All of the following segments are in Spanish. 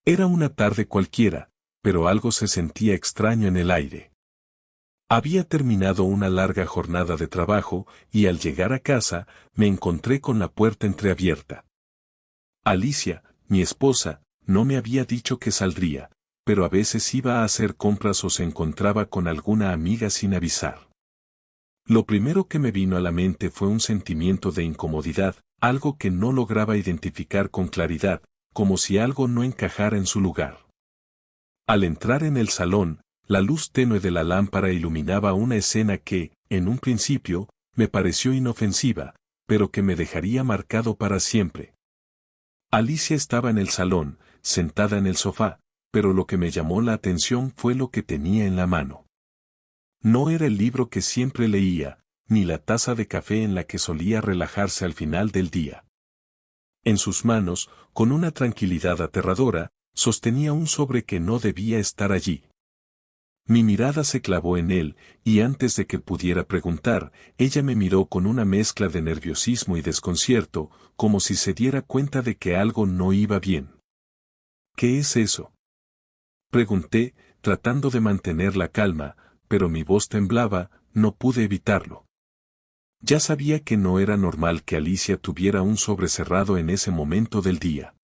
Era una tarde cualquiera, pero algo se sentía extraño en el aire. Había terminado una larga jornada de trabajo y al llegar a casa me encontré con la puerta entreabierta. Alicia, mi esposa, no me había dicho que saldría, pero a veces iba a hacer compras o se encontraba con alguna amiga sin avisar. Lo primero que me vino a la mente fue un sentimiento de incomodidad, algo que no lograba identificar con claridad, como si algo no encajara en su lugar. Al entrar en el salón, la luz tenue de la lámpara iluminaba una escena que, en un principio, me pareció inofensiva, pero que me dejaría marcado para siempre. Alicia estaba en el salón, sentada en el sofá, pero lo que me llamó la atención fue lo que tenía en la mano. No era el libro que siempre leía, ni la taza de café en la que solía relajarse al final del día. En sus manos, con una tranquilidad aterradora, sostenía un sobre que no debía estar allí. Mi mirada se clavó en él, y antes de que pudiera preguntar, ella me miró con una mezcla de nerviosismo y desconcierto, como si se diera cuenta de que algo no iba bien. ¿Qué es eso?, pregunté, tratando de mantener la calma, pero mi voz temblaba, no pude evitarlo. Ya sabía que no era normal que Alicia tuviera un sobre cerrado en ese momento del día.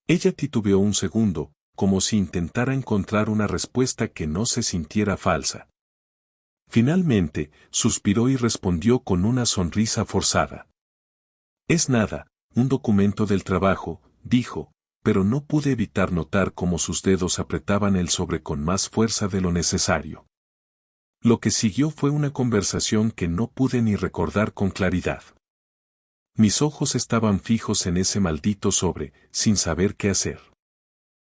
Ella titubeó un segundo, como si intentara encontrar una respuesta que no se sintiera falsa. Finalmente, suspiró y respondió con una sonrisa forzada. Es nada, un documento del trabajo, dijo, pero no pude evitar notar cómo sus dedos apretaban el sobre con más fuerza de lo necesario. Lo que siguió fue una conversación que no pude ni recordar con claridad. Mis ojos estaban fijos en ese maldito sobre, sin saber qué hacer.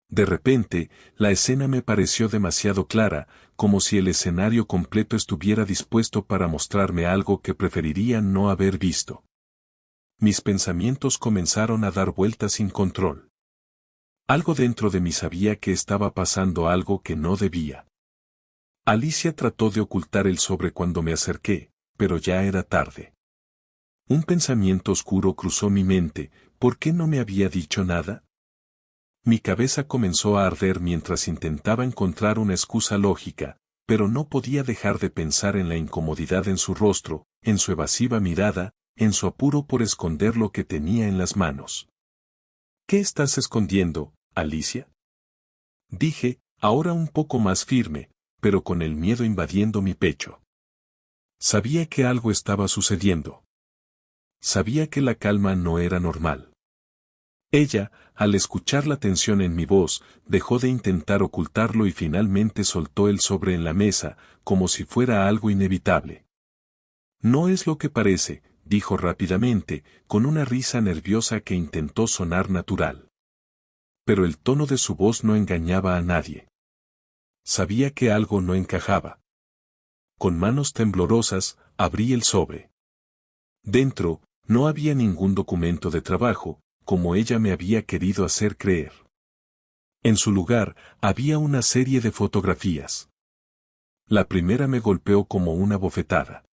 De repente, la escena me pareció demasiado clara, como si el escenario completo estuviera dispuesto para mostrarme algo que preferiría no haber visto. Mis pensamientos comenzaron a dar vueltas sin control. Algo dentro de mí sabía que estaba pasando algo que no debía. Alicia trató de ocultar el sobre cuando me acerqué, pero ya era tarde. Un pensamiento oscuro cruzó mi mente, ¿por qué no me había dicho nada? Mi cabeza comenzó a arder mientras intentaba encontrar una excusa lógica, pero no podía dejar de pensar en la incomodidad en su rostro, en su evasiva mirada, en su apuro por esconder lo que tenía en las manos. ¿Qué estás escondiendo, Alicia?, dije, ahora un poco más firme, pero con el miedo invadiendo mi pecho. Sabía que algo estaba sucediendo. Sabía que la calma no era normal. Ella, al escuchar la tensión en mi voz, dejó de intentar ocultarlo y finalmente soltó el sobre en la mesa, como si fuera algo inevitable. No es lo que parece, dijo rápidamente, con una risa nerviosa que intentó sonar natural. Pero el tono de su voz no engañaba a nadie. Sabía que algo no encajaba. Con manos temblorosas, abrí el sobre. Dentro, no había ningún documento de trabajo, como ella me había querido hacer creer. En su lugar, había una serie de fotografías. La primera me golpeó como una bofetada.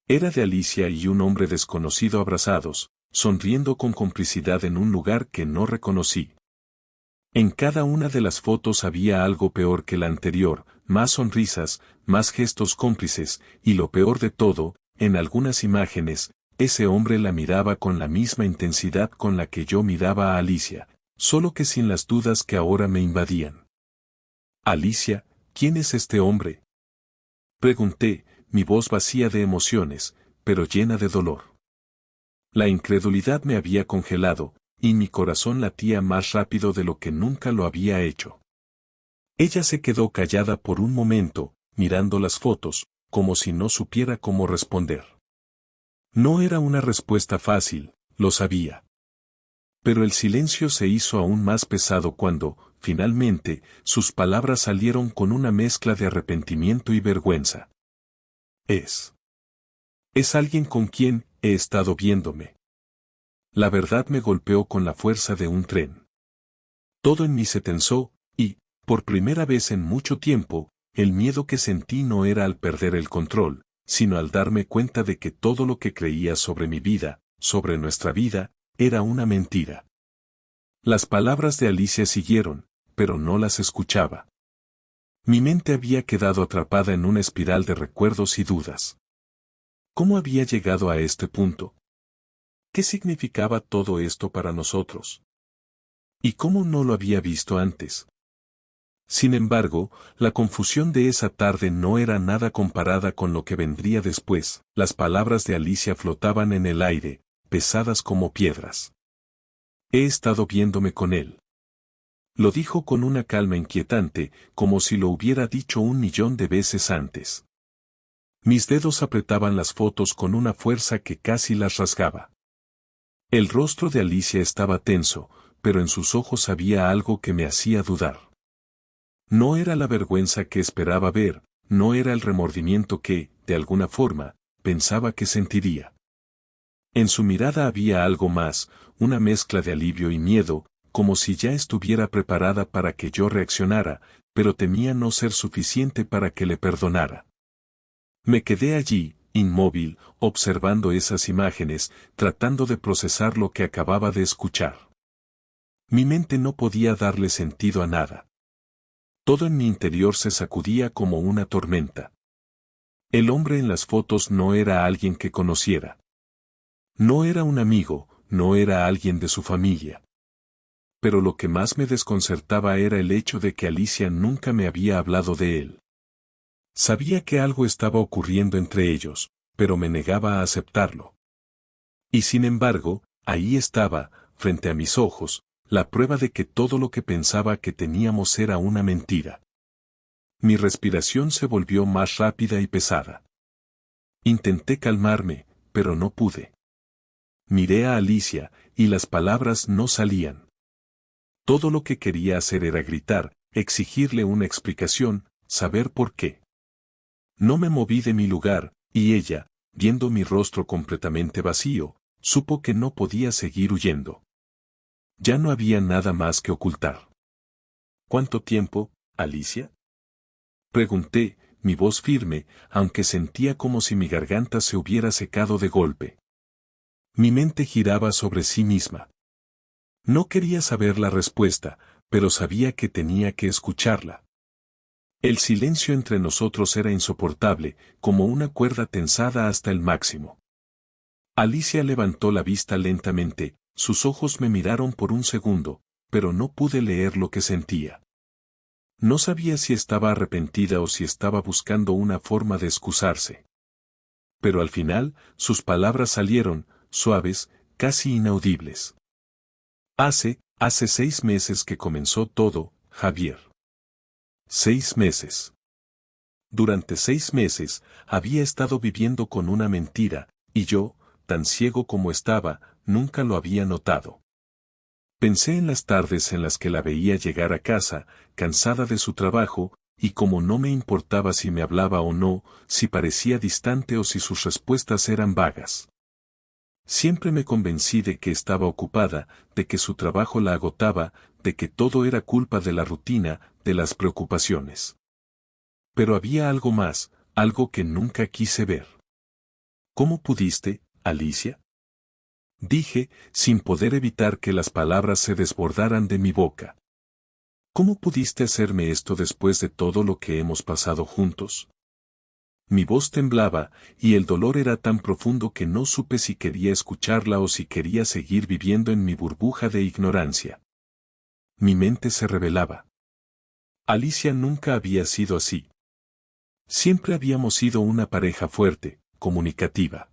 Era de Alicia y un hombre desconocido abrazados, sonriendo con complicidad en un lugar que no reconocí. En cada una de las fotos había algo peor que la anterior, más sonrisas, más gestos cómplices, y lo peor de todo, en algunas imágenes, ese hombre la miraba con la misma intensidad con la que yo miraba a Alicia, solo que sin las dudas que ahora me invadían. Alicia, ¿quién es este hombre?, pregunté, mi voz vacía de emociones, pero llena de dolor. La incredulidad me había congelado, y mi corazón latía más rápido de lo que nunca lo había hecho. Ella se quedó callada por un momento, mirando las fotos, como si no supiera cómo responder. No era una respuesta fácil, lo sabía. Pero el silencio se hizo aún más pesado cuando, finalmente, sus palabras salieron con una mezcla de arrepentimiento y vergüenza. Es alguien con quien he estado viéndome. La verdad me golpeó con la fuerza de un tren. Todo en mí se tensó, y, por primera vez en mucho tiempo, el miedo que sentí no era al perder el control, sino al darme cuenta de que todo lo que creía sobre mi vida, sobre nuestra vida, era una mentira. Las palabras de Alicia siguieron, pero no las escuchaba. Mi mente había quedado atrapada en una espiral de recuerdos y dudas. ¿Cómo había llegado a este punto? ¿Qué significaba todo esto para nosotros? ¿Y cómo no lo había visto antes? Sin embargo, la confusión de esa tarde no era nada comparada con lo que vendría después. Las palabras de Alicia flotaban en el aire, pesadas como piedras. He estado viéndome con él. Lo dijo con una calma inquietante, como si lo hubiera dicho 1.000.000 de veces antes. Mis dedos apretaban las fotos con una fuerza que casi las rasgaba. El rostro de Alicia estaba tenso, pero en sus ojos había algo que me hacía dudar. No era la vergüenza que esperaba ver, no era el remordimiento que, de alguna forma, pensaba que sentiría. En su mirada había algo más, una mezcla de alivio y miedo, como si ya estuviera preparada para que yo reaccionara, pero temía no ser suficiente para que le perdonara. Me quedé allí, inmóvil, observando esas imágenes, tratando de procesar lo que acababa de escuchar. Mi mente no podía darle sentido a nada. Todo en mi interior se sacudía como una tormenta. El hombre en las fotos no era alguien que conociera. No era un amigo, no era alguien de su familia. Pero lo que más me desconcertaba era el hecho de que Alicia nunca me había hablado de él. Sabía que algo estaba ocurriendo entre ellos, pero me negaba a aceptarlo. Y sin embargo, ahí estaba, frente a mis ojos, la prueba de que todo lo que pensaba que teníamos era una mentira. Mi respiración se volvió más rápida y pesada. Intenté calmarme, pero no pude. Miré a Alicia, y las palabras no salían. Todo lo que quería hacer era gritar, exigirle una explicación, saber por qué. No me moví de mi lugar, y ella, viendo mi rostro completamente vacío, supo que no podía seguir huyendo. Ya no había nada más que ocultar. ¿Cuánto tiempo, Alicia? Pregunté, mi voz firme, aunque sentía como si mi garganta se hubiera secado de golpe. Mi mente giraba sobre sí misma. No quería saber la respuesta, pero sabía que tenía que escucharla. El silencio entre nosotros era insoportable, como una cuerda tensada hasta el máximo. Alicia levantó la vista lentamente, sus ojos me miraron por un segundo, pero no pude leer lo que sentía. No sabía si estaba arrepentida o si estaba buscando una forma de excusarse. Pero al final, sus palabras salieron, suaves, casi inaudibles. Hace 6 meses que comenzó todo, Javier. 6 meses. Durante 6 meses, había estado viviendo con una mentira, y yo, tan ciego como estaba, nunca lo había notado. Pensé en las tardes en las que la veía llegar a casa, cansada de su trabajo, y como no me importaba si me hablaba o no, si parecía distante o si sus respuestas eran vagas. Siempre me convencí de que estaba ocupada, de que su trabajo la agotaba, de que todo era culpa de la rutina, de las preocupaciones. Pero había algo más, algo que nunca quise ver. ¿Cómo pudiste, Alicia? Dije, sin poder evitar que las palabras se desbordaran de mi boca. ¿Cómo pudiste hacerme esto después de todo lo que hemos pasado juntos? Mi voz temblaba, y el dolor era tan profundo que no supe si quería escucharla o si quería seguir viviendo en mi burbuja de ignorancia. Mi mente se rebelaba. Alicia nunca había sido así. Siempre habíamos sido una pareja fuerte, comunicativa.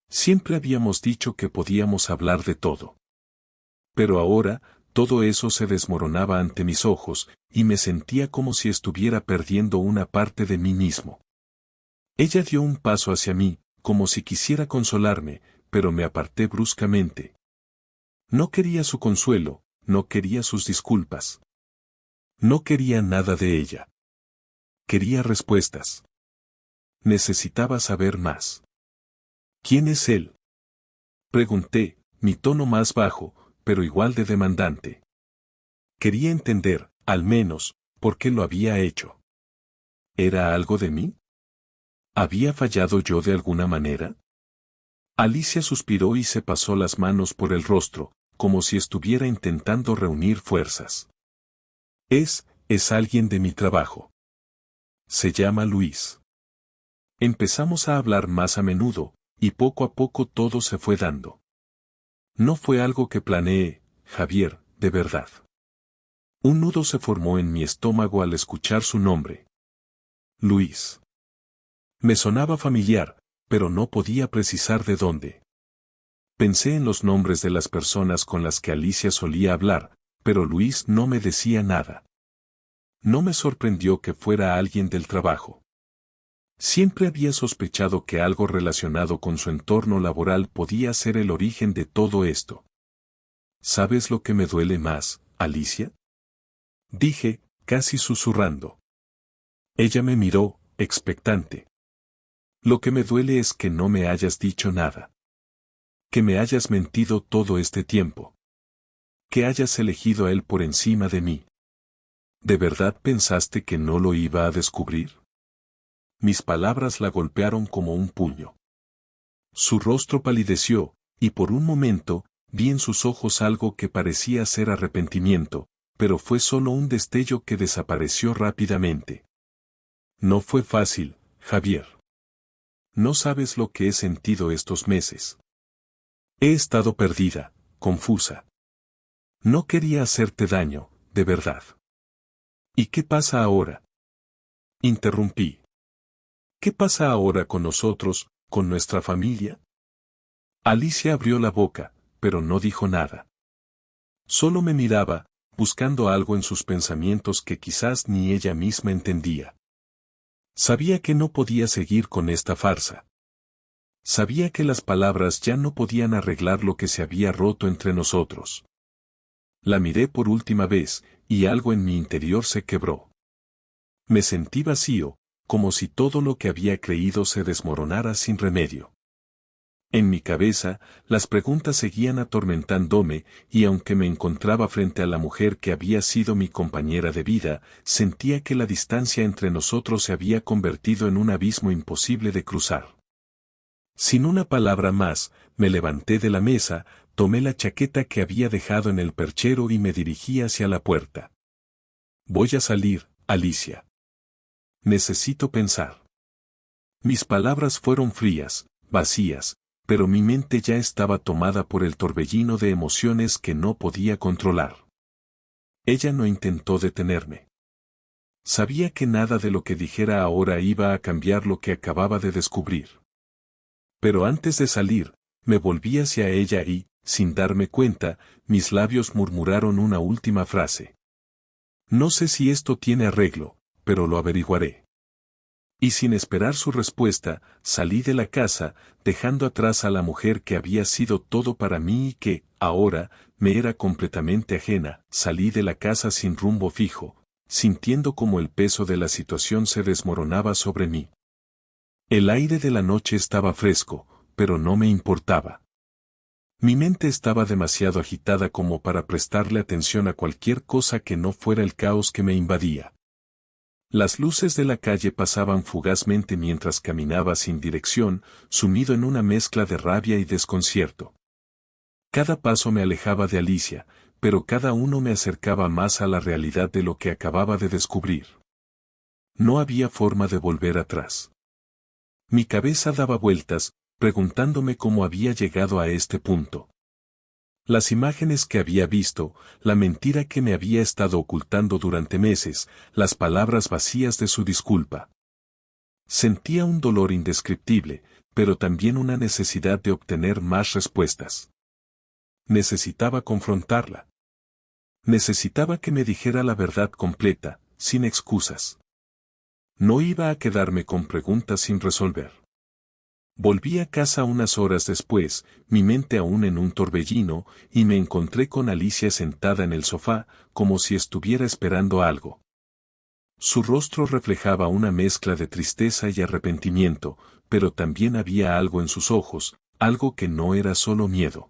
Siempre habíamos dicho que podíamos hablar de todo. Pero ahora, todo eso se desmoronaba ante mis ojos, y me sentía como si estuviera perdiendo una parte de mí mismo. Ella dio un paso hacia mí, como si quisiera consolarme, pero me aparté bruscamente. No quería su consuelo, no quería sus disculpas. No quería nada de ella. Quería respuestas. Necesitaba saber más. ¿Quién es él? Pregunté, mi tono más bajo, pero igual de demandante. Quería entender, al menos, por qué lo había hecho. ¿Era algo de mí? ¿Había fallado yo de alguna manera? Alicia suspiró y se pasó las manos por el rostro, como si estuviera intentando reunir fuerzas. Es alguien de mi trabajo. Se llama Luis. Empezamos a hablar más a menudo, y poco a poco todo se fue dando. No fue algo que planeé, Javier, de verdad. Un nudo se formó en mi estómago al escuchar su nombre. Luis. Me sonaba familiar, pero no podía precisar de dónde. Pensé en los nombres de las personas con las que Alicia solía hablar, pero Luis no me decía nada. No me sorprendió que fuera alguien del trabajo. Siempre había sospechado que algo relacionado con su entorno laboral podía ser el origen de todo esto. ¿Sabes lo que me duele más, Alicia?, dije, casi susurrando. Ella me miró, expectante. Lo que me duele es que no me hayas dicho nada. Que me hayas mentido todo este tiempo. Que hayas elegido a él por encima de mí. ¿De verdad pensaste que no lo iba a descubrir? Mis palabras la golpearon como un puño. Su rostro palideció, y por un momento, vi en sus ojos algo que parecía ser arrepentimiento, pero fue solo un destello que desapareció rápidamente. No fue fácil, Javier. No sabes lo que he sentido estos meses. He estado perdida, confusa. No quería hacerte daño, de verdad. ¿Y qué pasa ahora?, interrumpí. ¿Qué pasa ahora con nosotros, con nuestra familia? Alicia abrió la boca, pero no dijo nada. Solo me miraba, buscando algo en sus pensamientos que quizás ni ella misma entendía. Sabía que no podía seguir con esta farsa. Sabía que las palabras ya no podían arreglar lo que se había roto entre nosotros. La miré por última vez, y algo en mi interior se quebró. Me sentí vacío, como si todo lo que había creído se desmoronara sin remedio. En mi cabeza, las preguntas seguían atormentándome, y aunque me encontraba frente a la mujer que había sido mi compañera de vida, sentía que la distancia entre nosotros se había convertido en un abismo imposible de cruzar. Sin una palabra más, me levanté de la mesa, tomé la chaqueta que había dejado en el perchero y me dirigí hacia la puerta. Voy a salir, Alicia. Necesito pensar. Mis palabras fueron frías, vacías, pero mi mente ya estaba tomada por el torbellino de emociones que no podía controlar. Ella no intentó detenerme. Sabía que nada de lo que dijera ahora iba a cambiar lo que acababa de descubrir. Pero antes de salir, me volví hacia ella y, sin darme cuenta, mis labios murmuraron una última frase. No sé si esto tiene arreglo, pero lo averiguaré. Y sin esperar su respuesta, salí de la casa, dejando atrás a la mujer que había sido todo para mí y que, ahora, me era completamente ajena. Salí de la casa sin rumbo fijo, sintiendo como el peso de la situación se desmoronaba sobre mí. El aire de la noche estaba fresco, pero no me importaba. Mi mente estaba demasiado agitada como para prestarle atención a cualquier cosa que no fuera el caos que me invadía. Las luces de la calle pasaban fugazmente mientras caminaba sin dirección, sumido en una mezcla de rabia y desconcierto. Cada paso me alejaba de Alicia, pero cada uno me acercaba más a la realidad de lo que acababa de descubrir. No había forma de volver atrás. Mi cabeza daba vueltas, preguntándome cómo había llegado a este punto. Las imágenes que había visto, la mentira que me había estado ocultando durante meses, las palabras vacías de su disculpa. Sentía un dolor indescriptible, pero también una necesidad de obtener más respuestas. Necesitaba confrontarla. Necesitaba que me dijera la verdad completa, sin excusas. No iba a quedarme con preguntas sin resolver. Volví a casa unas horas después, mi mente aún en un torbellino, y me encontré con Alicia sentada en el sofá, como si estuviera esperando algo. Su rostro reflejaba una mezcla de tristeza y arrepentimiento, pero también había algo en sus ojos, algo que no era solo miedo.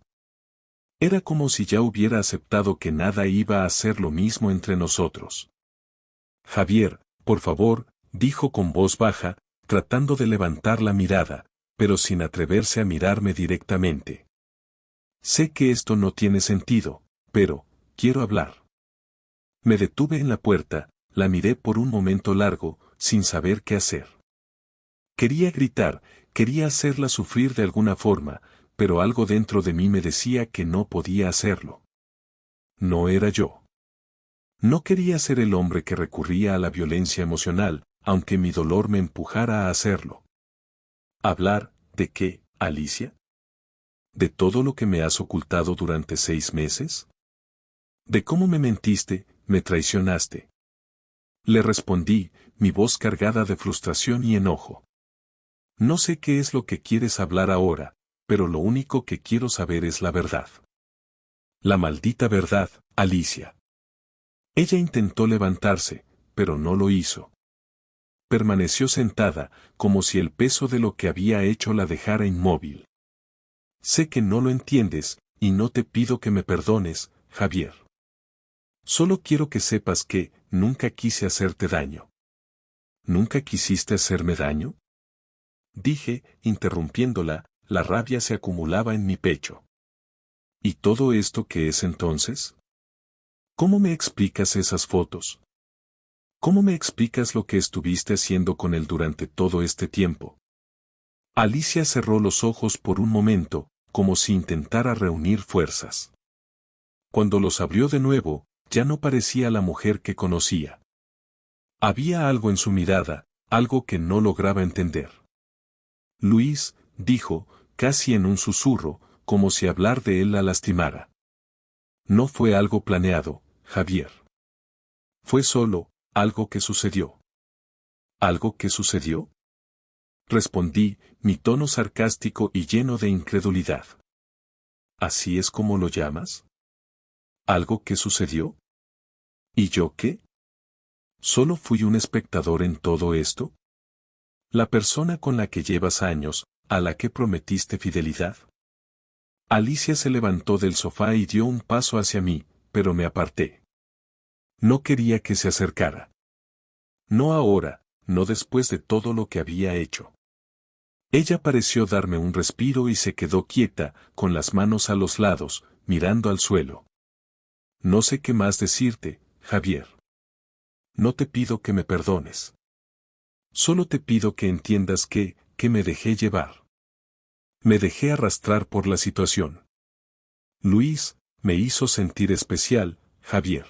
Era como si ya hubiera aceptado que nada iba a ser lo mismo entre nosotros. Javier, por favor, dijo con voz baja, tratando de levantar la mirada, pero sin atreverse a mirarme directamente. Sé que esto no tiene sentido, pero, quiero hablar. Me detuve en la puerta, la miré por un momento largo, sin saber qué hacer. Quería gritar, quería hacerla sufrir de alguna forma, pero algo dentro de mí me decía que no podía hacerlo. No era yo. No quería ser el hombre que recurría a la violencia emocional, aunque mi dolor me empujara a hacerlo. ¿Hablar de qué, Alicia? ¿De todo lo que me has ocultado durante 6 meses? ¿De cómo me mentiste, me traicionaste? Le respondí, mi voz cargada de frustración y enojo. No sé qué es lo que quieres hablar ahora, pero lo único que quiero saber es la verdad. La maldita verdad, Alicia. Ella intentó levantarse, pero no lo hizo. Permaneció sentada, como si el peso de lo que había hecho la dejara inmóvil. Sé que no lo entiendes, y no te pido que me perdones, Javier. Solo quiero que sepas que nunca quise hacerte daño. ¿Nunca quisiste hacerme daño? Dije, interrumpiéndola, la rabia se acumulaba en mi pecho. ¿Y todo esto qué es entonces? ¿Cómo me explicas esas fotos? ¿Cómo me explicas lo que estuviste haciendo con él durante todo este tiempo? Alicia cerró los ojos por un momento, como si intentara reunir fuerzas. Cuando los abrió de nuevo, ya no parecía la mujer que conocía. Había algo en su mirada, algo que no lograba entender. Luis, dijo, casi en un susurro, como si hablar de él la lastimara. No fue algo planeado, Javier. Fue solo, algo que sucedió. ¿Algo que sucedió? Respondí, mi tono sarcástico y lleno de incredulidad. ¿Así es como lo llamas? ¿Algo que sucedió? ¿Y yo qué? ¿Solo fui un espectador en todo esto? ¿La persona con la que llevas años, a la que prometiste fidelidad? Alicia se levantó del sofá y dio un paso hacia mí, pero me aparté. No quería que se acercara. No ahora, no después de todo lo que había hecho. Ella pareció darme un respiro y se quedó quieta, con las manos a los lados, mirando al suelo. No sé qué más decirte, Javier. No te pido que me perdones. Solo te pido que entiendas que me dejé llevar. Me dejé arrastrar por la situación. Luis, me hizo sentir especial, Javier.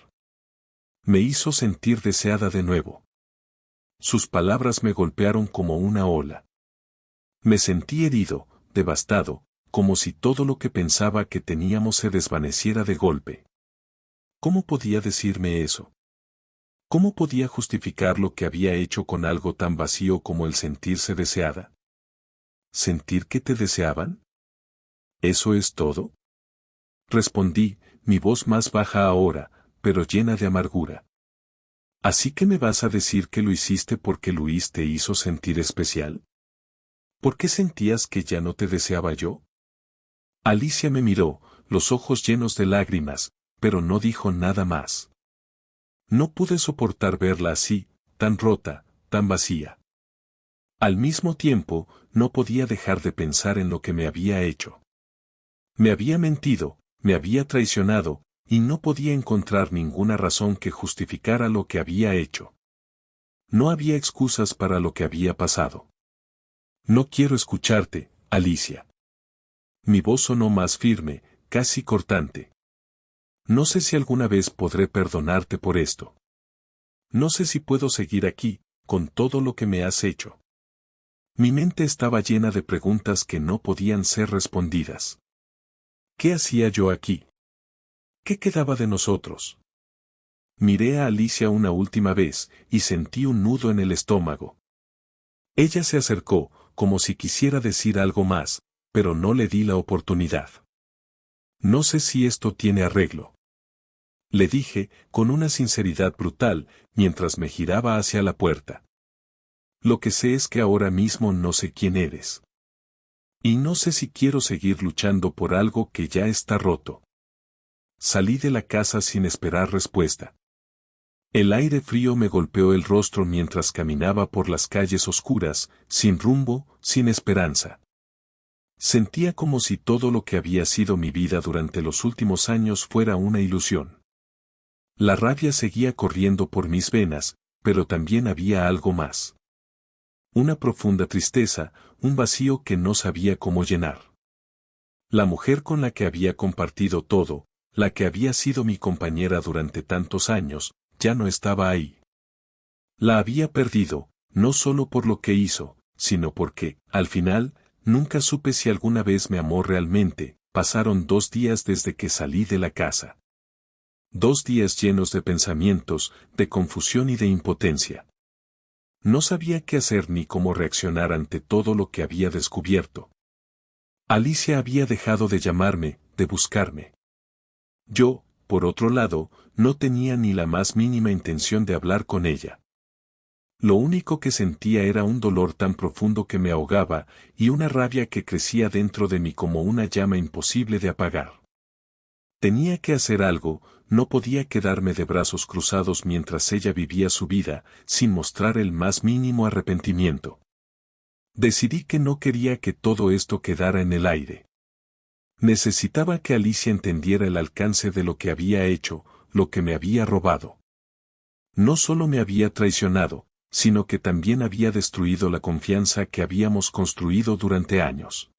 Me hizo sentir deseada de nuevo. Sus palabras me golpearon como una ola. Me sentí herido, devastado, como si todo lo que pensaba que teníamos se desvaneciera de golpe. ¿Cómo podía decirme eso? ¿Cómo podía justificar lo que había hecho con algo tan vacío como el sentirse deseada? ¿Sentir que te deseaban? ¿Eso es todo? Respondí, mi voz más baja ahora, pero llena de amargura. ¿Así que me vas a decir que lo hiciste porque Luis te hizo sentir especial? ¿Por qué sentías que ya no te deseaba yo? Alicia me miró, los ojos llenos de lágrimas, pero no dijo nada más. No pude soportar verla así, tan rota, tan vacía. Al mismo tiempo, no podía dejar de pensar en lo que me había hecho. Me había mentido, me había traicionado, y no podía encontrar ninguna razón que justificara lo que había hecho. No había excusas para lo que había pasado. No quiero escucharte, Alicia. Mi voz sonó más firme, casi cortante. No sé si alguna vez podré perdonarte por esto. No sé si puedo seguir aquí, con todo lo que me has hecho. Mi mente estaba llena de preguntas que no podían ser respondidas. ¿Qué hacía yo aquí? ¿Qué quedaba de nosotros? Miré a Alicia una última vez, y sentí un nudo en el estómago. Ella se acercó, como si quisiera decir algo más, pero no le di la oportunidad. No sé si esto tiene arreglo. Le dije, con una sinceridad brutal, mientras me giraba hacia la puerta. Lo que sé es que ahora mismo no sé quién eres. Y no sé si quiero seguir luchando por algo que ya está roto. Salí de la casa sin esperar respuesta. El aire frío me golpeó el rostro mientras caminaba por las calles oscuras, sin rumbo, sin esperanza. Sentía como si todo lo que había sido mi vida durante los últimos años fuera una ilusión. La rabia seguía corriendo por mis venas, pero también había algo más. Una profunda tristeza, un vacío que no sabía cómo llenar. La mujer con la que había compartido todo, la que había sido mi compañera durante tantos años, ya no estaba ahí. La había perdido, no solo por lo que hizo, sino porque, al final, nunca supe si alguna vez me amó realmente. Pasaron 2 días desde que salí de la casa. 2 días llenos de pensamientos, de confusión y de impotencia. No sabía qué hacer ni cómo reaccionar ante todo lo que había descubierto. Alicia había dejado de llamarme, de buscarme. Yo, por otro lado, no tenía ni la más mínima intención de hablar con ella. Lo único que sentía era un dolor tan profundo que me ahogaba, y una rabia que crecía dentro de mí como una llama imposible de apagar. Tenía que hacer algo, no podía quedarme de brazos cruzados mientras ella vivía su vida, sin mostrar el más mínimo arrepentimiento. Decidí que no quería que todo esto quedara en el aire. Necesitaba que Alicia entendiera el alcance de lo que había hecho, lo que me había robado. No solo me había traicionado, sino que también había destruido la confianza que habíamos construido durante años.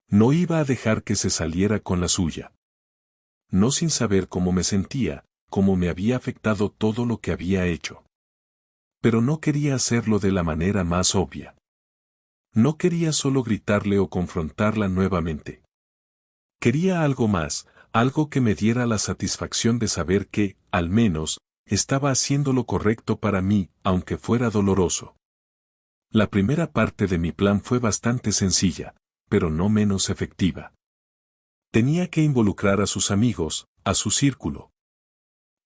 No iba a dejar que se saliera con la suya. No sin saber cómo me sentía, cómo me había afectado todo lo que había hecho. Pero no quería hacerlo de la manera más obvia. No quería solo gritarle o confrontarla nuevamente. Quería algo más, algo que me diera la satisfacción de saber que, al menos, estaba haciendo lo correcto para mí, aunque fuera doloroso. La primera parte de mi plan fue bastante sencilla, pero no menos efectiva. Tenía que involucrar a sus amigos, a su círculo.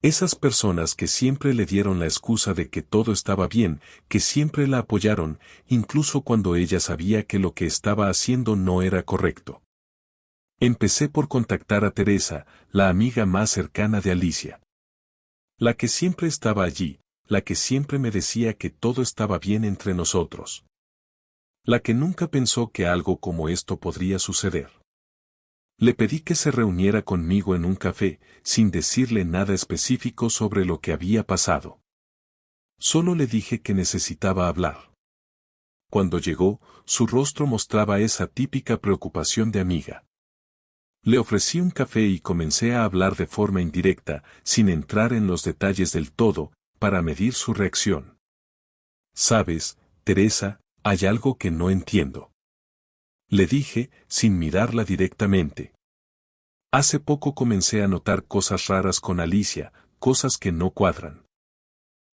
Esas personas que siempre le dieron la excusa de que todo estaba bien, que siempre la apoyaron, incluso cuando ella sabía que lo que estaba haciendo no era correcto. Empecé por contactar a Teresa, la amiga más cercana de Alicia. La que siempre estaba allí, la que siempre me decía que todo estaba bien entre nosotros. La que nunca pensó que algo como esto podría suceder. Le pedí que se reuniera conmigo en un café, sin decirle nada específico sobre lo que había pasado. Solo le dije que necesitaba hablar. Cuando llegó, su rostro mostraba esa típica preocupación de amiga. Le ofrecí un café y comencé a hablar de forma indirecta, sin entrar en los detalles del todo, para medir su reacción. «Sabes, Teresa, hay algo que no entiendo», le dije, sin mirarla directamente. Hace poco comencé a notar cosas raras con Alicia, cosas que no cuadran.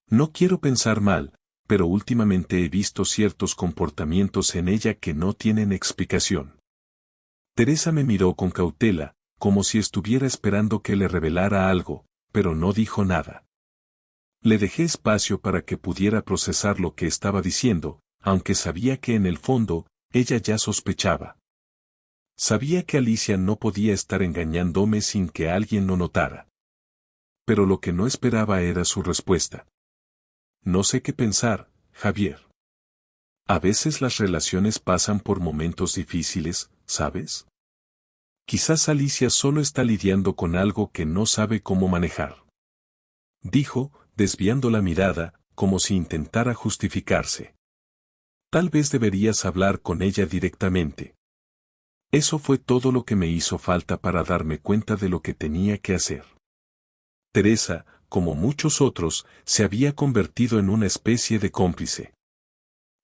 No quiero pensar mal, pero últimamente he visto ciertos comportamientos en ella que no tienen explicación. Teresa me miró con cautela, como si estuviera esperando que le revelara algo, pero no dijo nada. Le dejé espacio para que pudiera procesar lo que estaba diciendo, aunque sabía que en el fondo, ella ya sospechaba. Sabía que Alicia no podía estar engañándome sin que alguien lo notara. Pero lo que no esperaba era su respuesta. No sé qué pensar, Javier. A veces las relaciones pasan por momentos difíciles, ¿sabes? Quizás Alicia solo está lidiando con algo que no sabe cómo manejar. Dijo, desviando la mirada, como si intentara justificarse. Tal vez deberías hablar con ella directamente. Eso fue todo lo que me hizo falta para darme cuenta de lo que tenía que hacer. Teresa, como muchos otros, se había convertido en una especie de cómplice.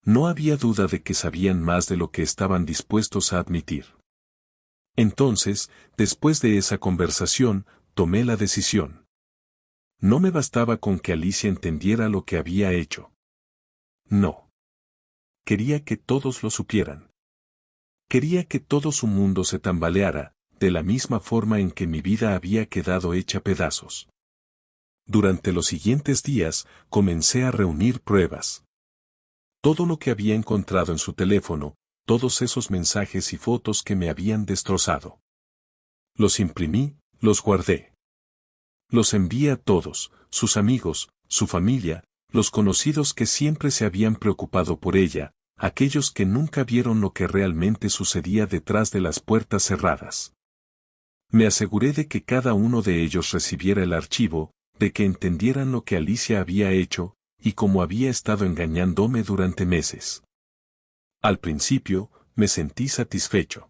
No había duda de que sabían más de lo que estaban dispuestos a admitir. Entonces, después de esa conversación, tomé la decisión. No me bastaba con que Alicia entendiera lo que había hecho. No. Quería que todos lo supieran. Quería que todo su mundo se tambaleara, de la misma forma en que mi vida había quedado hecha pedazos. Durante los siguientes días, comencé a reunir pruebas. Todo lo que había encontrado en su teléfono, todos esos mensajes y fotos que me habían destrozado. Los imprimí, los guardé. Los envié a todos, sus amigos, su familia, los conocidos que siempre se habían preocupado por ella, aquellos que nunca vieron lo que realmente sucedía detrás de las puertas cerradas. Me aseguré de que cada uno de ellos recibiera el archivo, de que entendieran lo que Alicia había hecho, y cómo había estado engañándome durante meses. Al principio, me sentí satisfecho.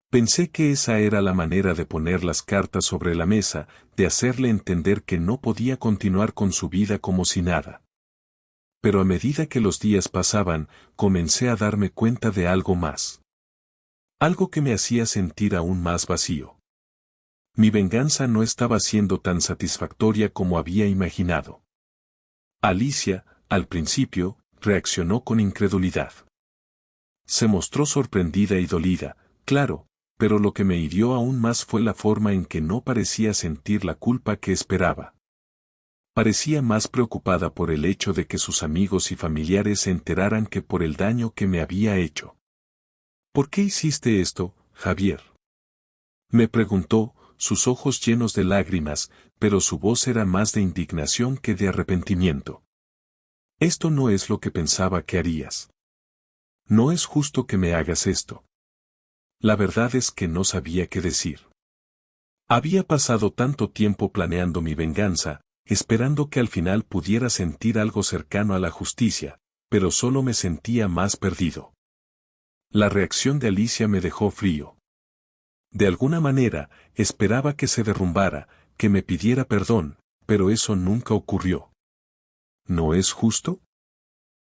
Pensé que esa era la manera de poner las cartas sobre la mesa, de hacerle entender que no podía continuar con su vida como si nada. Pero a medida que los días pasaban, comencé a darme cuenta de algo más. Algo que me hacía sentir aún más vacío. Mi venganza no estaba siendo tan satisfactoria como había imaginado. Alicia, al principio, reaccionó con incredulidad. Se mostró sorprendida y dolida, claro, pero lo que me hirió aún más fue la forma en que no parecía sentir la culpa que esperaba. Parecía más preocupada por el hecho de que sus amigos y familiares se enteraran que por el daño que me había hecho. ¿Por qué hiciste esto, Javier? Me preguntó, sus ojos llenos de lágrimas, pero su voz era más de indignación que de arrepentimiento. Esto no es lo que pensaba que harías. No es justo que me hagas esto. La verdad es que no sabía qué decir. Había pasado tanto tiempo planeando mi venganza, esperando que al final pudiera sentir algo cercano a la justicia, pero solo me sentía más perdido. La reacción de Alicia me dejó frío. De alguna manera, esperaba que se derrumbara, que me pidiera perdón, pero eso nunca ocurrió. ¿No es justo?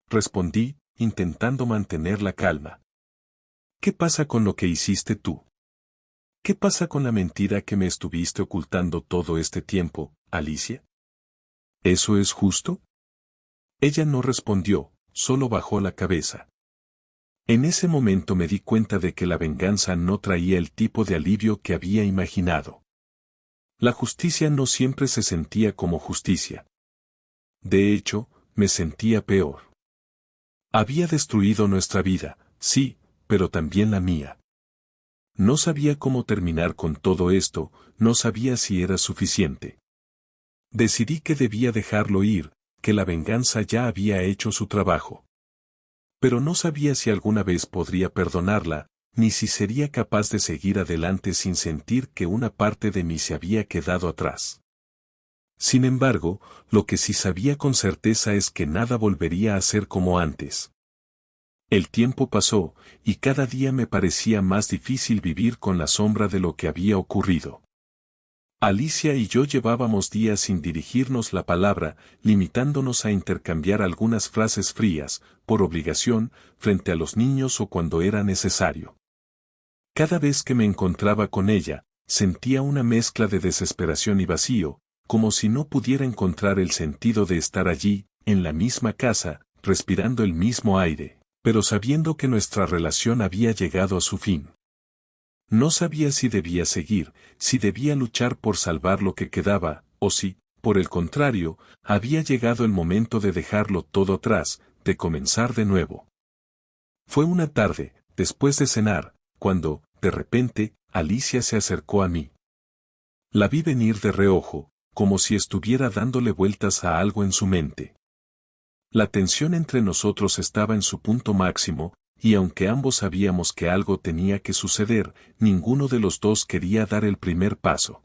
Respondí, intentando mantener la calma. ¿Qué pasa con lo que hiciste tú? ¿Qué pasa con la mentira que me estuviste ocultando todo este tiempo, Alicia? ¿Eso es justo? Ella no respondió, solo bajó la cabeza. En ese momento me di cuenta de que la venganza no traía el tipo de alivio que había imaginado. La justicia no siempre se sentía como justicia. De hecho, me sentía peor. Había destruido nuestra vida, sí, pero también la mía. No sabía cómo terminar con todo esto, no sabía si era suficiente. Decidí que debía dejarlo ir, que la venganza ya había hecho su trabajo. Pero no sabía si alguna vez podría perdonarla, ni si sería capaz de seguir adelante sin sentir que una parte de mí se había quedado atrás. Sin embargo, lo que sí sabía con certeza es que nada volvería a ser como antes. El tiempo pasó, y cada día me parecía más difícil vivir con la sombra de lo que había ocurrido. Alicia y yo llevábamos días sin dirigirnos la palabra, limitándonos a intercambiar algunas frases frías, por obligación, frente a los niños o cuando era necesario. Cada vez que me encontraba con ella, sentía una mezcla de desesperación y vacío, como si no pudiera encontrar el sentido de estar allí, en la misma casa, respirando el mismo aire, pero sabiendo que nuestra relación había llegado a su fin. No sabía si debía seguir, si debía luchar por salvar lo que quedaba, o si, por el contrario, había llegado el momento de dejarlo todo atrás, de comenzar de nuevo. Fue una tarde, después de cenar, cuando, de repente, Alicia se acercó a mí. La vi venir de reojo, como si estuviera dándole vueltas a algo en su mente. La tensión entre nosotros estaba en su punto máximo, y aunque ambos sabíamos que algo tenía que suceder, ninguno de los dos quería dar el primer paso.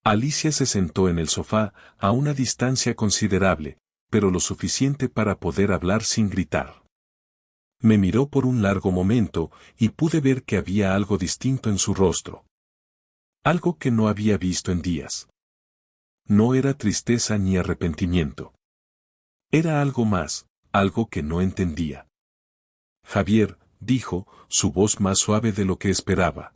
Alicia se sentó en el sofá, a una distancia considerable, pero lo suficiente para poder hablar sin gritar. Me miró por un largo momento, y pude ver que había algo distinto en su rostro. Algo que no había visto en días. No era tristeza ni arrepentimiento. Era algo más, algo que no entendía. Javier, dijo, su voz más suave de lo que esperaba.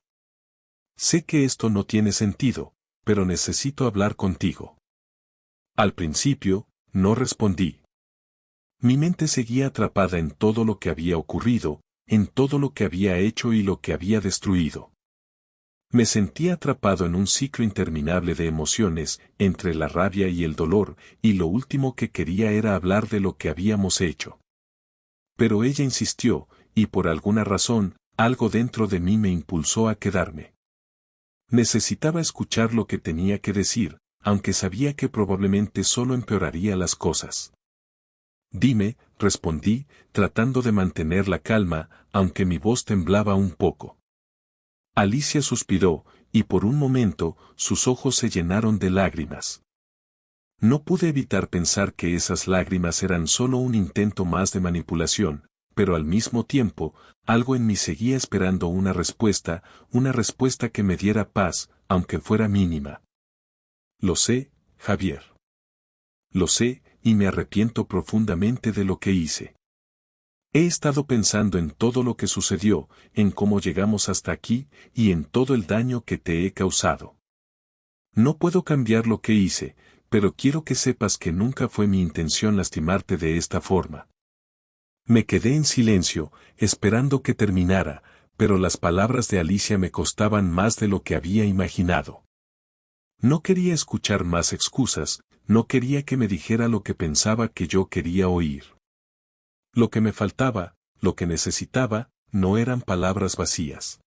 Sé que esto no tiene sentido, pero necesito hablar contigo. Al principio, no respondí. Mi mente seguía atrapada en todo lo que había ocurrido, en todo lo que había hecho y lo que había destruido. Me sentía atrapado en un ciclo interminable de emociones, entre la rabia y el dolor, y lo último que quería era hablar de lo que habíamos hecho. Pero ella insistió, y por alguna razón, algo dentro de mí me impulsó a quedarme. Necesitaba escuchar lo que tenía que decir, aunque sabía que probablemente solo empeoraría las cosas. Dime, respondí, tratando de mantener la calma, aunque mi voz temblaba un poco. Alicia suspiró, y por un momento, sus ojos se llenaron de lágrimas. No pude evitar pensar que esas lágrimas eran solo un intento más de manipulación, pero al mismo tiempo, algo en mí seguía esperando una respuesta que me diera paz, aunque fuera mínima. Lo sé, Javier. Lo sé, y me arrepiento profundamente de lo que hice. He estado pensando en todo lo que sucedió, en cómo llegamos hasta aquí, y en todo el daño que te he causado. No puedo cambiar lo que hice, pero quiero que sepas que nunca fue mi intención lastimarte de esta forma. Me quedé en silencio, esperando que terminara, pero las palabras de Alicia me costaban más de lo que había imaginado. No quería escuchar más excusas, no quería que me dijera lo que pensaba que yo quería oír. Lo que me faltaba, lo que necesitaba, no eran palabras vacías.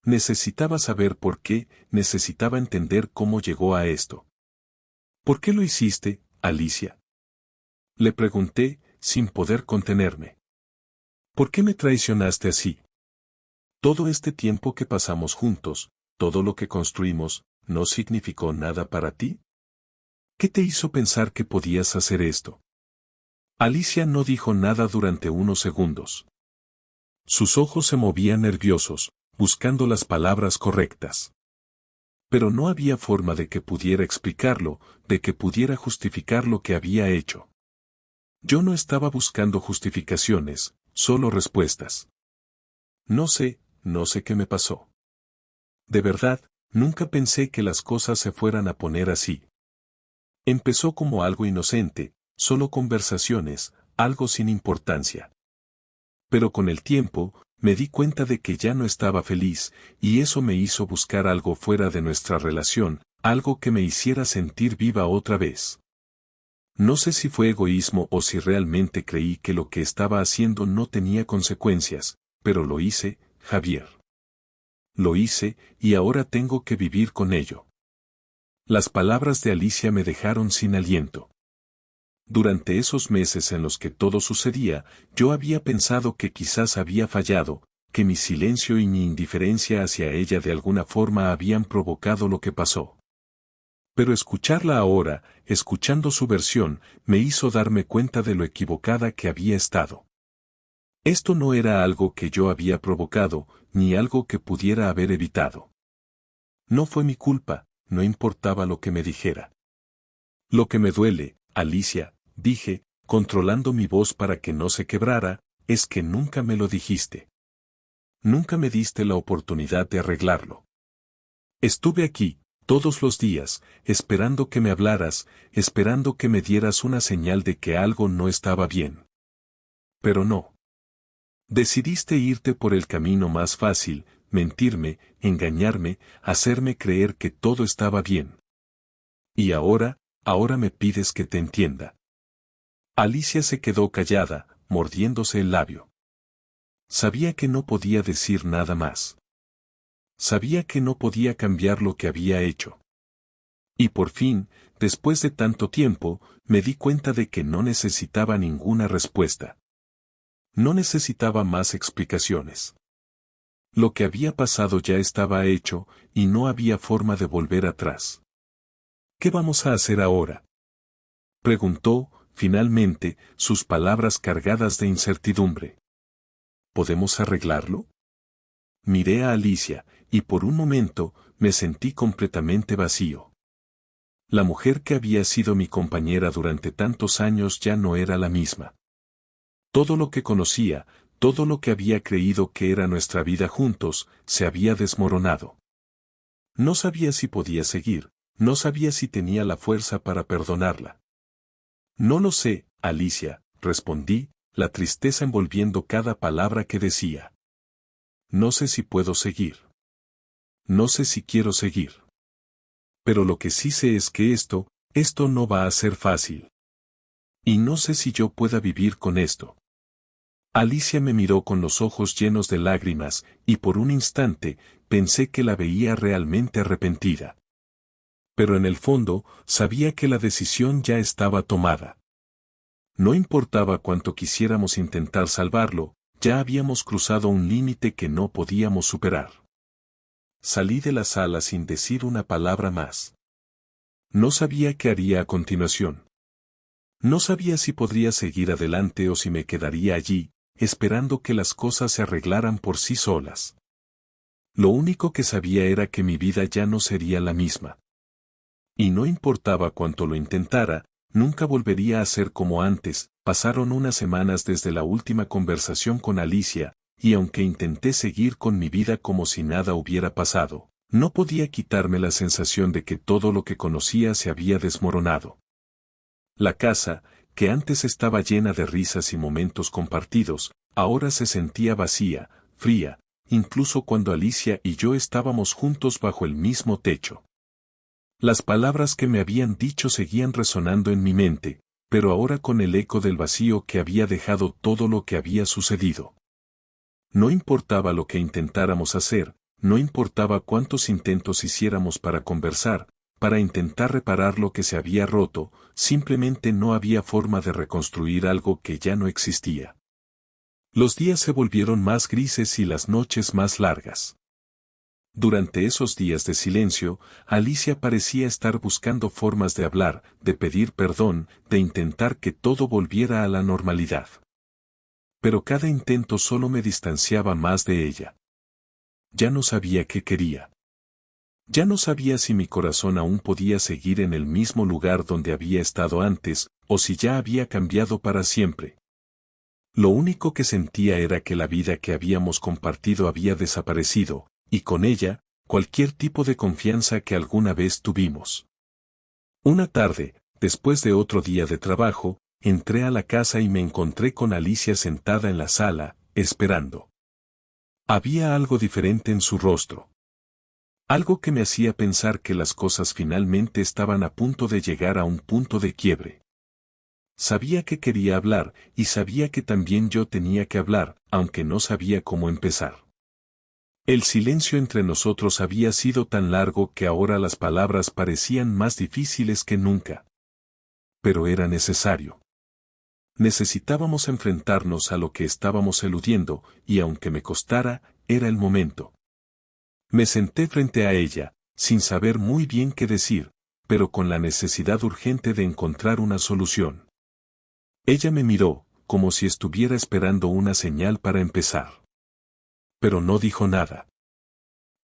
Necesitaba saber por qué, necesitaba entender cómo llegó a esto. ¿Por qué lo hiciste, Alicia? Le pregunté, sin poder contenerme. ¿Por qué me traicionaste así? Todo este tiempo que pasamos juntos, todo lo que construimos, ¿no significó nada para ti? ¿Qué te hizo pensar que podías hacer esto? Alicia no dijo nada durante unos segundos. Sus ojos se movían nerviosos, buscando las palabras correctas. Pero no había forma de que pudiera explicarlo, de que pudiera justificar lo que había hecho. Yo no estaba buscando justificaciones, solo respuestas. No sé qué me pasó. De verdad, nunca pensé que las cosas se fueran a poner así. Empezó como algo inocente, solo conversaciones, algo sin importancia. Pero con el tiempo, me di cuenta de que ya no estaba feliz, y eso me hizo buscar algo fuera de nuestra relación, algo que me hiciera sentir viva otra vez. No sé si fue egoísmo o si realmente creí que lo que estaba haciendo no tenía consecuencias, pero lo hice, Javier. Lo hice, y ahora tengo que vivir con ello. Las palabras de Alicia me dejaron sin aliento. Durante esos meses en los que todo sucedía, yo había pensado que quizás había fallado, que mi silencio y mi indiferencia hacia ella de alguna forma habían provocado lo que pasó. Pero escucharla ahora, escuchando su versión, me hizo darme cuenta de lo equivocada que había estado. Esto no era algo que yo había provocado, ni algo que pudiera haber evitado. No fue mi culpa, no importaba lo que me dijera. Lo que me duele, Alicia, dije, controlando mi voz para que no se quebrara, es que nunca me lo dijiste. Nunca me diste la oportunidad de arreglarlo. Estuve aquí, todos los días, esperando que me hablaras, esperando que me dieras una señal de que algo no estaba bien. Pero no. Decidiste irte por el camino más fácil, mentirme, engañarme, hacerme creer que todo estaba bien. Y ahora me pides que te entienda. Alicia se quedó callada, mordiéndose el labio. Sabía que no podía decir nada más. Sabía que no podía cambiar lo que había hecho. Y por fin, después de tanto tiempo, me di cuenta de que no necesitaba ninguna respuesta. No necesitaba más explicaciones. Lo que había pasado ya estaba hecho, y no había forma de volver atrás. ¿Qué vamos a hacer ahora?, preguntó, finalmente, sus palabras cargadas de incertidumbre. ¿Podemos arreglarlo? Miré a Alicia, y por un momento, me sentí completamente vacío. La mujer que había sido mi compañera durante tantos años ya no era la misma. Todo lo que conocía, todo lo que había creído que era nuestra vida juntos, se había desmoronado. No sabía si podía seguir, no sabía si tenía la fuerza para perdonarla. No lo sé, Alicia, respondí, la tristeza envolviendo cada palabra que decía. No sé si puedo seguir. No sé si quiero seguir. Pero lo que sí sé es que esto no va a ser fácil. Y no sé si yo pueda vivir con esto. Alicia me miró con los ojos llenos de lágrimas, y por un instante, pensé que la veía realmente arrepentida. Pero en el fondo, sabía que la decisión ya estaba tomada. No importaba cuánto quisiéramos intentar salvarlo, ya habíamos cruzado un límite que no podíamos superar. Salí de la sala sin decir una palabra más. No sabía qué haría a continuación. No sabía si podría seguir adelante o si me quedaría allí, esperando que las cosas se arreglaran por sí solas. Lo único que sabía era que mi vida ya no sería la misma. Y no importaba cuánto lo intentara, nunca volvería a ser como antes. Pasaron unas semanas desde la última conversación con Alicia, y aunque intenté seguir con mi vida como si nada hubiera pasado, no podía quitarme la sensación de que todo lo que conocía se había desmoronado. La casa, que antes estaba llena de risas y momentos compartidos, ahora se sentía vacía, fría, incluso cuando Alicia y yo estábamos juntos bajo el mismo techo. Las palabras que me habían dicho seguían resonando en mi mente, pero ahora con el eco del vacío que había dejado todo lo que había sucedido. No importaba lo que intentáramos hacer, no importaba cuántos intentos hiciéramos para conversar, para intentar reparar lo que se había roto, simplemente no había forma de reconstruir algo que ya no existía. Los días se volvieron más grises y las noches más largas. Durante esos días de silencio, Alicia parecía estar buscando formas de hablar, de pedir perdón, de intentar que todo volviera a la normalidad. Pero cada intento solo me distanciaba más de ella. Ya no sabía qué quería. Ya no sabía si mi corazón aún podía seguir en el mismo lugar donde había estado antes, o si ya había cambiado para siempre. Lo único que sentía era que la vida que habíamos compartido había desaparecido, y con ella, cualquier tipo de confianza que alguna vez tuvimos. Una tarde, después de otro día de trabajo, entré a la casa y me encontré con Alicia sentada en la sala, esperando. Había algo diferente en su rostro. Algo que me hacía pensar que las cosas finalmente estaban a punto de llegar a un punto de quiebre. Sabía que quería hablar, y sabía que también yo tenía que hablar, aunque no sabía cómo empezar. El silencio entre nosotros había sido tan largo que ahora las palabras parecían más difíciles que nunca. Pero era necesario. Necesitábamos enfrentarnos a lo que estábamos eludiendo, y aunque me costara, era el momento. Me senté frente a ella, sin saber muy bien qué decir, pero con la necesidad urgente de encontrar una solución. Ella me miró, como si estuviera esperando una señal para empezar. Pero no dijo nada.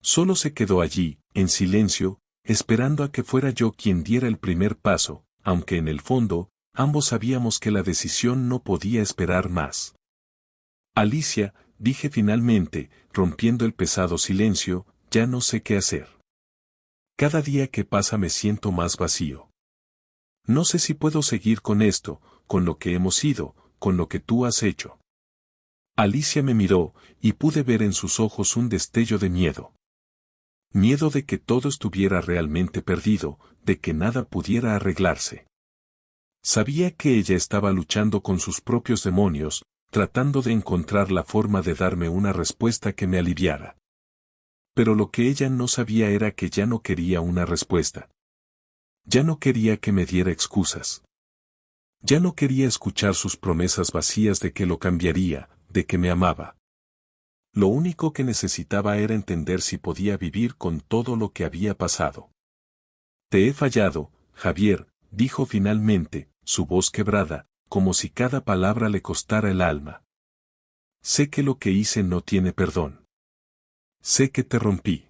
Solo se quedó allí, en silencio, esperando a que fuera yo quien diera el primer paso, aunque en el fondo, ambos sabíamos que la decisión no podía esperar más. Alicia, dije finalmente, rompiendo el pesado silencio, ya no sé qué hacer. Cada día que pasa me siento más vacío. No sé si puedo seguir con esto, con lo que hemos sido, con lo que tú has hecho. Alicia me miró, y pude ver en sus ojos un destello de miedo. Miedo de que todo estuviera realmente perdido, de que nada pudiera arreglarse. Sabía que ella estaba luchando con sus propios demonios, tratando de encontrar la forma de darme una respuesta que me aliviara. Pero lo que ella no sabía era que ya no quería una respuesta. Ya no quería que me diera excusas. Ya no quería escuchar sus promesas vacías de que lo cambiaría, de que me amaba. Lo único que necesitaba era entender si podía vivir con todo lo que había pasado. Te he fallado, Javier, dijo finalmente, su voz quebrada, como si cada palabra le costara el alma. Sé que lo que hice no tiene perdón. Sé que te rompí.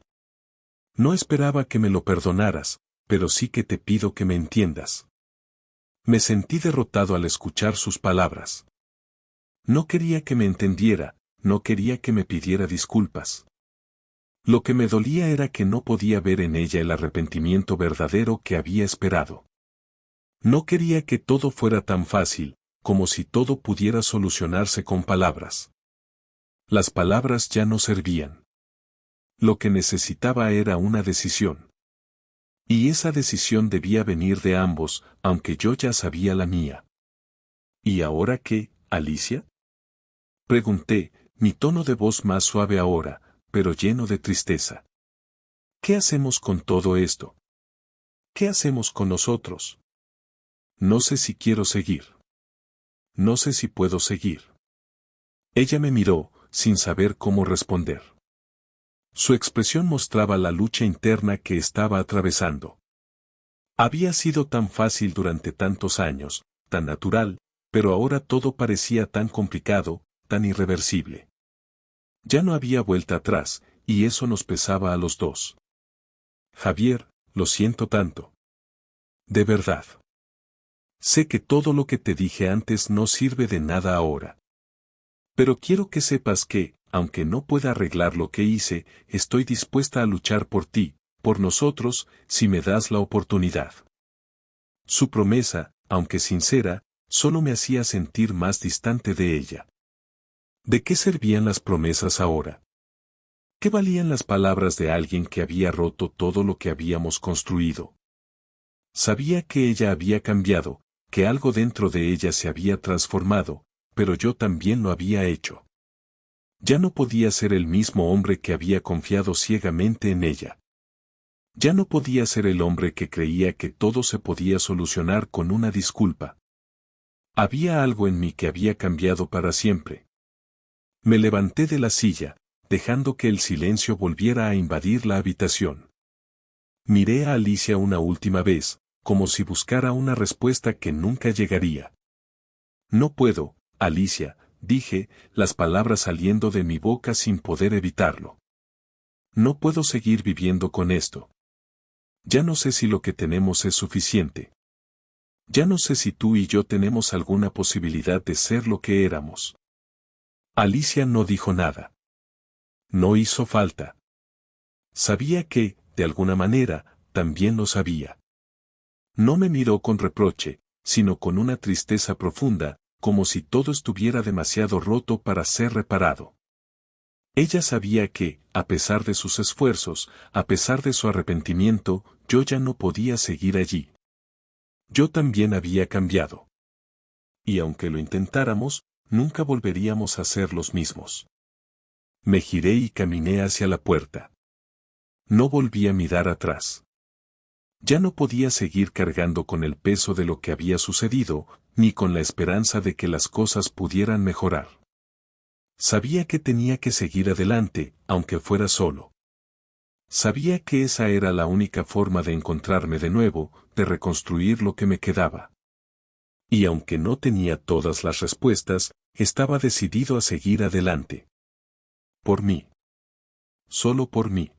No esperaba que me lo perdonaras, pero sí que te pido que me entiendas. Me sentí derrotado al escuchar sus palabras. No quería que me entendiera, no quería que me pidiera disculpas. Lo que me dolía era que no podía ver en ella el arrepentimiento verdadero que había esperado. No quería que todo fuera tan fácil, como si todo pudiera solucionarse con palabras. Las palabras ya no servían. Lo que necesitaba era una decisión. Y esa decisión debía venir de ambos, aunque yo ya sabía la mía. ¿Y ahora qué, Alicia? Pregunté, mi tono de voz más suave ahora, pero lleno de tristeza. ¿Qué hacemos con todo esto? ¿Qué hacemos con nosotros? No sé si quiero seguir. no sé si puedo seguir. Ella me miró, sin saber cómo responder. Su expresión mostraba la lucha interna que estaba atravesando. Había sido tan fácil durante tantos años, tan natural, pero ahora todo parecía tan complicado, tan irreversible. Ya no había vuelta atrás, y eso nos pesaba a los dos. Javier, lo siento tanto. De verdad. Sé que todo lo que te dije antes no sirve de nada ahora. Pero quiero que sepas que, aunque no pueda arreglar lo que hice, estoy dispuesta a luchar por ti, por nosotros, si me das la oportunidad. Su promesa, aunque sincera, solo me hacía sentir más distante de ella. ¿De qué servían las promesas ahora? ¿Qué valían las palabras de alguien que había roto todo lo que habíamos construido? Sabía que ella había cambiado, que algo dentro de ella se había transformado, pero yo también lo había hecho. Ya no podía ser el mismo hombre que había confiado ciegamente en ella. Ya no podía ser el hombre que creía que todo se podía solucionar con una disculpa. Había algo en mí que había cambiado para siempre. Me levanté de la silla, dejando que el silencio volviera a invadir la habitación. Miré a Alicia una última vez, como si buscara una respuesta que nunca llegaría. No puedo, Alicia, dije, las palabras saliendo de mi boca sin poder evitarlo. No puedo seguir viviendo con esto. Ya no sé si lo que tenemos es suficiente. Ya no sé si tú y yo tenemos alguna posibilidad de ser lo que éramos. Alicia no dijo nada. No hizo falta. Sabía que, de alguna manera, también lo sabía. No me miró con reproche, sino con una tristeza profunda, como si todo estuviera demasiado roto para ser reparado. Ella sabía que, a pesar de sus esfuerzos, a pesar de su arrepentimiento, yo ya no podía seguir allí. Yo también había cambiado. Y aunque lo intentáramos, nunca volveríamos a ser los mismos. Me giré y caminé hacia la puerta. No volví a mirar atrás. Ya no podía seguir cargando con el peso de lo que había sucedido, ni con la esperanza de que las cosas pudieran mejorar. Sabía que tenía que seguir adelante, aunque fuera solo. Sabía que esa era la única forma de encontrarme de nuevo, de reconstruir lo que me quedaba. Y aunque no tenía todas las respuestas, estaba decidido a seguir adelante. Por mí. Solo por mí.